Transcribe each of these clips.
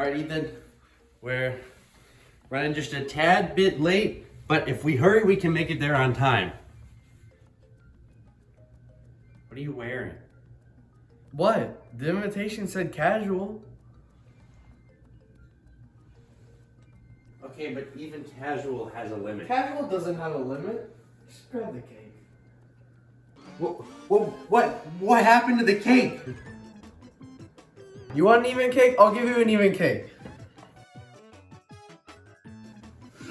Alright, Ethan, we're running just a tad bit late, but if we hurry, we can make it there on time. What are you wearing? What? The invitation said casual. Okay, but even casual has a limit. Casual doesn't have a limit. Just grab the cake. What happened to the cake? You want an even cake? I'll give you an even cake.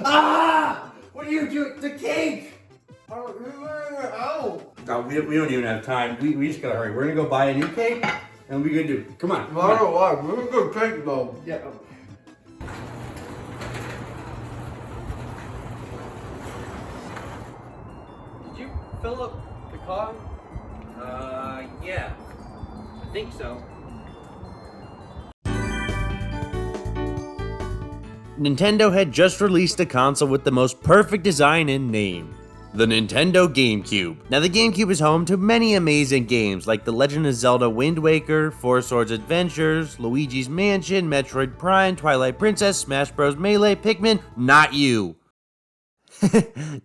Ah! What are you doing? The cake! Ow! No, we don't even have time. We just gotta hurry. We're gonna go buy a new cake, and we're gonna do. Come on. Mario, what? We're gonna go cake though. Yeah. Did you fill up the car? Yeah. I think so. Nintendo had just released a console with the most perfect design and name, the Nintendo Gamecube. Now, the Gamecube is home to many amazing games like The Legend of Zelda Wind Waker, Four Swords Adventures, Luigi's Mansion, Metroid Prime, Twilight Princess, Smash Bros. Melee, Pikmin, not you.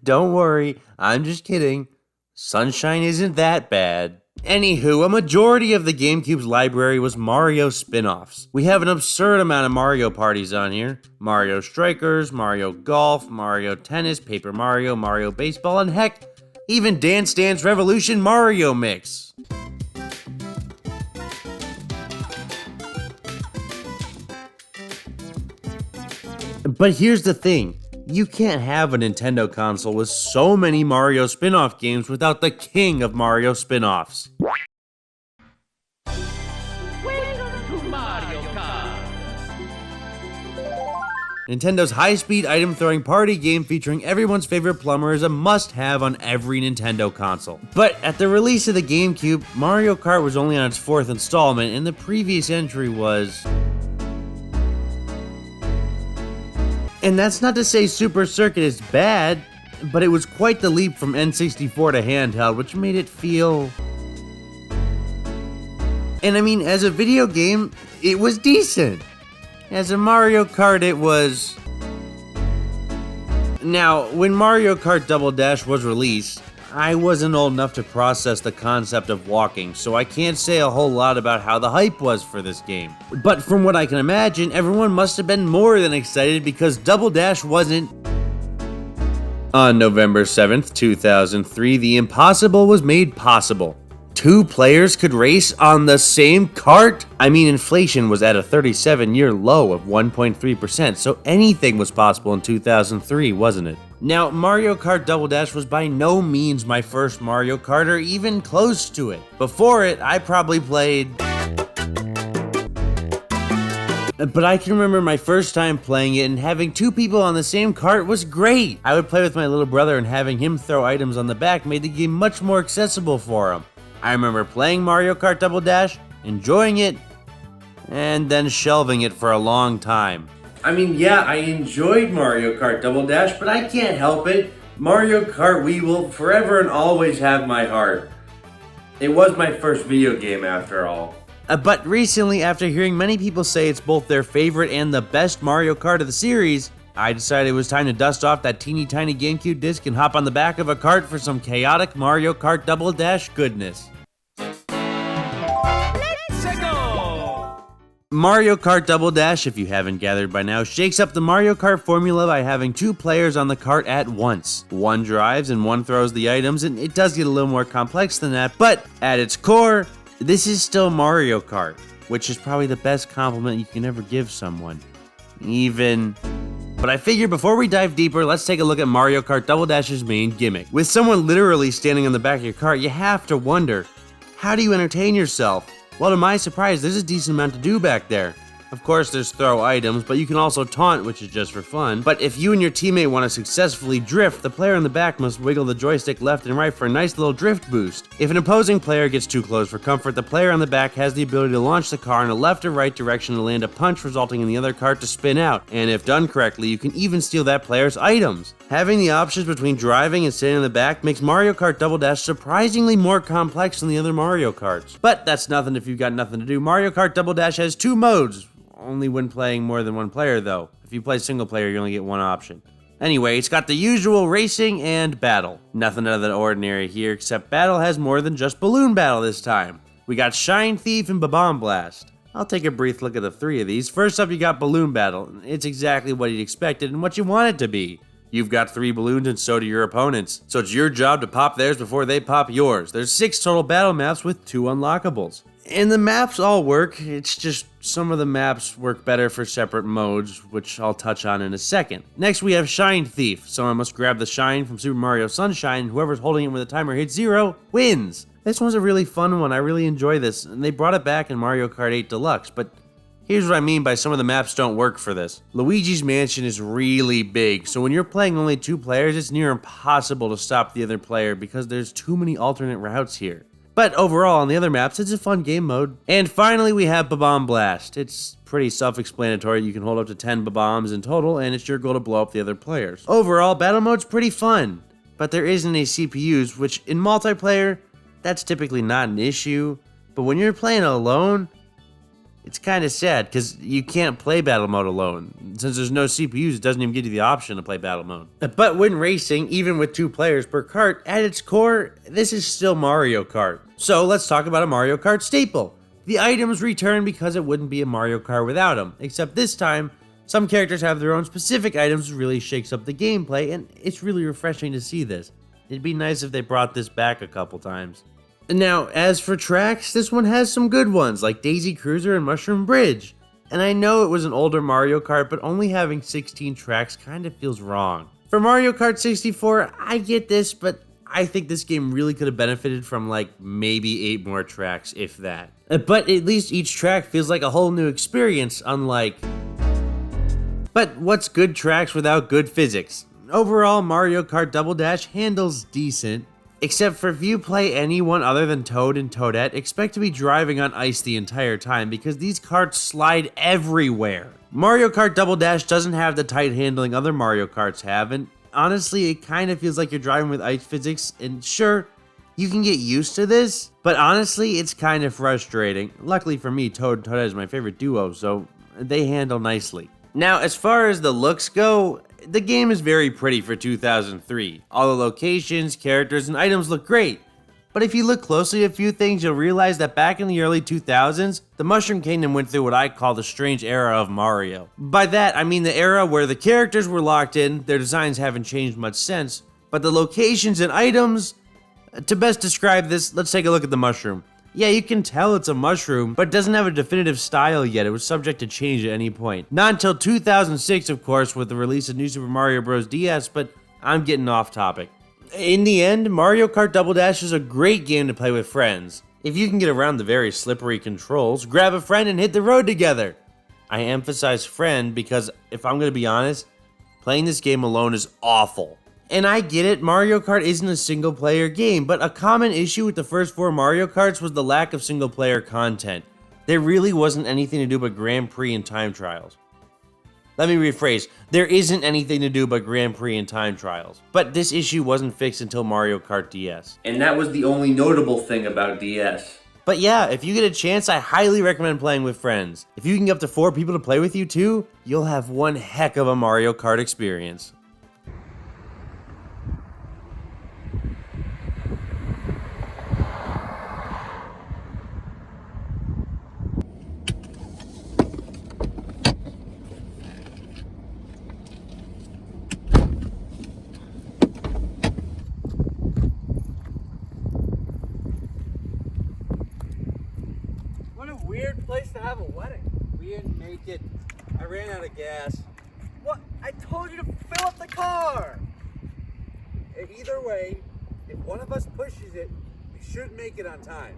Don't worry, I'm just kidding. Sunshine isn't that bad. Anywho, a majority of the GameCube's library was Mario spin-offs. We have an absurd amount of Mario parties on here. Mario Strikers, Mario Golf, Mario Tennis, Paper Mario, Mario Baseball, and heck, even Dance Dance Revolution Mario Mix. But here's the thing. You can't have a Nintendo console with so many Mario spin-off games without the king of Mario spin-offs. Welcome to Mario Kart. Nintendo's high-speed item-throwing party game featuring everyone's favorite plumber is a must-have on every Nintendo console. But at the release of the GameCube, Mario Kart was only on its 4th installment, and the previous entry was... And that's not to say Super Circuit is bad, but it was quite the leap from N64 to handheld, which made it feel... And I mean, as a video game, it was decent. As a Mario Kart, it was... Now, when Mario Kart Double Dash was released, I wasn't old enough to process the concept of walking, so I can't say a whole lot about how the hype was for this game. But from what I can imagine, everyone must have been more than excited because Double Dash wasn't... On November 7th, 2003, the impossible was made possible. 2 players could race on the same kart? I mean, inflation was at a 37-year low of 1.3%, so anything was possible in 2003, wasn't it? Now, Mario Kart Double Dash was by no means my first Mario Kart or even close to it. Before it, I probably played... But I can remember my first time playing it, and having 2 people on the same kart was great. I would play with my little brother, and having him throw items on the back made the game much more accessible for him. I remember playing Mario Kart Double Dash, enjoying it, and then shelving it for a long time. I mean, yeah, I enjoyed Mario Kart Double Dash, but I can't help it. Mario Kart Wii will forever and always have my heart. It was my first video game after all. But recently, after hearing many people say it's both their favorite and the best Mario Kart of the series, I decided it was time to dust off that teeny tiny GameCube disc and hop on the back of a kart for some chaotic Mario Kart Double Dash goodness. Mario Kart Double Dash, if you haven't gathered by now, shakes up the Mario Kart formula by having 2 players on the kart at once. One drives and one throws the items, and it does get a little more complex than that, but at its core, this is still Mario Kart, which is probably the best compliment you can ever give someone. But I figure before we dive deeper, let's take a look at Mario Kart Double Dash's main gimmick. With someone literally standing on the back of your kart, you have to wonder, how do you entertain yourself? Well, to my surprise, there's a decent amount to do back there. Of course, there's throw items, but you can also taunt, which is just for fun. But if you and your teammate want to successfully drift, the player in the back must wiggle the joystick left and right for a nice little drift boost. If an opposing player gets too close for comfort, the player on the back has the ability to launch the car in a left or right direction to land a punch, resulting in the other cart to spin out. And if done correctly, you can even steal that player's items. Having the options between driving and sitting in the back makes Mario Kart Double Dash surprisingly more complex than the other Mario Karts. But that's nothing if you've got nothing to do. Mario Kart Double Dash has 2 modes. only when playing more than one player though. If you play single player, you only get one option. Anyway, it's got the usual racing and battle. Nothing out of the ordinary here, except battle has more than just balloon battle this time. We got Shine Thief and Bomb Blast. I'll take a brief look at the three of these. First up, you got Balloon Battle. It's exactly what you'd expected and what you want it to be. You've got 3 balloons and so do your opponents. So it's your job to pop theirs before they pop yours. There's 6 total battle maps with 2 unlockables. And the maps all work, it's just some of the maps work better for separate modes, which I'll touch on in a second. Next we have Shine Thief. Someone must grab the shine from Super Mario Sunshine, and whoever's holding it when the timer hits 0 wins. This one's a really fun one, I really enjoy this, and they brought it back in Mario Kart 8 Deluxe, but here's what I mean by some of the maps don't work for this. Luigi's Mansion is really big, so when you're playing only 2 players, it's near impossible to stop the other player because there's too many alternate routes here. But overall, on the other maps, it's a fun game mode. And finally, we have Bomb Blast. It's pretty self-explanatory. You can hold up to 10 bombs in total, and it's your goal to blow up the other players. Overall, battle mode's pretty fun, but there isn't any CPUs, which in multiplayer, that's typically not an issue. But when you're playing alone, it's kind of sad because you can't play battle mode alone. Since there's no CPUs, it doesn't even give you the option to play battle mode. But when racing, even with 2 players per kart, at its core, this is still Mario Kart. So let's talk about a Mario Kart staple. The items return because it wouldn't be a Mario Kart without them. Except this time, some characters have their own specific items, which really shakes up the gameplay, and it's really refreshing to see this. It'd be nice if they brought this back a couple times. Now, as for tracks, this one has some good ones, like Daisy Cruiser and Mushroom Bridge. And I know it was an older Mario Kart, but only having 16 tracks kind of feels wrong. For Mario Kart 64, I get this, but I think this game really could have benefited from like maybe 8 more tracks, if that. But at least each track feels like a whole new experience, unlike... But what's good tracks without good physics? Overall, Mario Kart Double Dash handles decent. Except for if you play anyone other than Toad and Toadette, expect to be driving on ice the entire time because these karts slide everywhere. Mario Kart Double Dash doesn't have the tight handling other Mario Karts have, and honestly, it kind of feels like you're driving with ice physics, and sure, you can get used to this, but honestly, it's kind of frustrating. Luckily for me, Toad and Toadette is my favorite duo, so they handle nicely. Now, as far as the looks go, the game is very pretty for 2003. All the locations, characters, and items look great. But if you look closely at a few things, you'll realize that back in the early 2000s, the Mushroom Kingdom went through what I call the strange era of Mario. By that, I mean the era where the characters were locked in, their designs haven't changed much since, but the locations and items... To best describe this, let's take a look at the mushroom. Yeah, you can tell it's a mushroom, but it doesn't have a definitive style yet. It was subject to change at any point. Not until 2006, of course, with the release of New Super Mario Bros. DS, but I'm getting off topic. In the end, Mario Kart Double Dash is a great game to play with friends. If you can get around the very slippery controls, grab a friend and hit the road together. I emphasize friend because, if I'm going to be honest, playing this game alone is awful. And I get it, Mario Kart isn't a single-player game, but a common issue with the first 4 Mario Karts was the lack of single-player content. There really wasn't anything to do but Grand Prix and time trials. Let me rephrase, there isn't anything to do but Grand Prix and time trials. But this issue wasn't fixed until Mario Kart DS. And that was the only notable thing about DS. But yeah, if you get a chance, I highly recommend playing with friends. If you can get up to 4 people to play with you too, you'll have one heck of a Mario Kart experience. What a weird place to have a wedding. We didn't make it. I ran out of gas. What? I told you to fill up the car! Either way, if one of us pushes it, we should make it on time.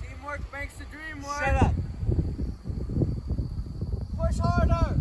Teamwork makes the dream work. Shut up. Push harder!